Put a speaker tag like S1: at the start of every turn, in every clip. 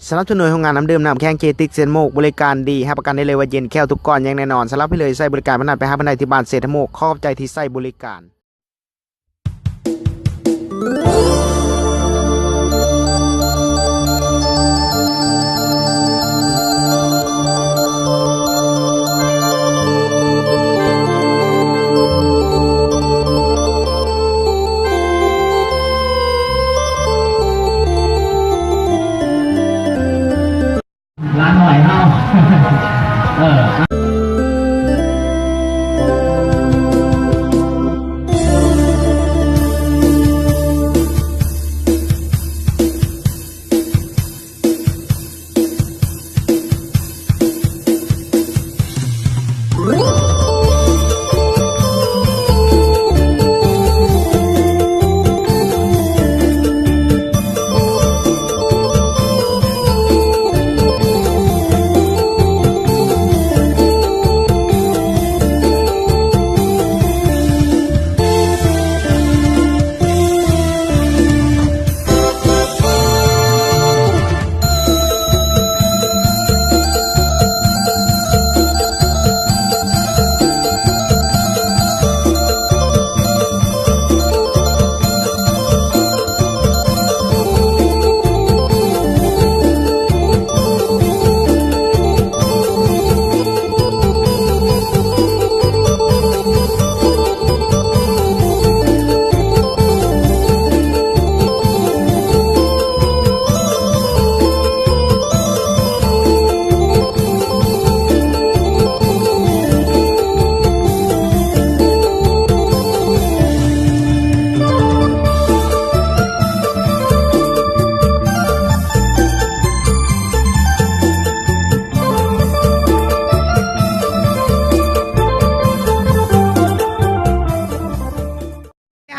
S1: สำหรับทุนหน่วยของงานน้ำดื่มน้ำแข็งเจติกเซนโมกบริการดีให้ประกันได้เลยว่าเย็นแก้วทุกก้อนอย่างแน่นอนสำหรับพี่เลยใส่บริการพนันไปหาพนันที่บ้านเศรษฐโมกขอบใจที่ใส่บริการ
S2: ร้านหน่อยเนาะ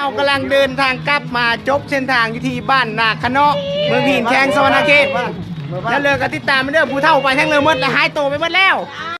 S1: เรากำลังเดินทางกลับมาจบเส้นทางอยู่ที่บ้านนาคเนาะเมืองพินแข้งสวรรณเขตแล้วเลยก็ติดตามไปเด้อผู้เฒ่าไปทั้งเลยหมดแล้วหายตัวไปหมดแล้ว
S3: อ่า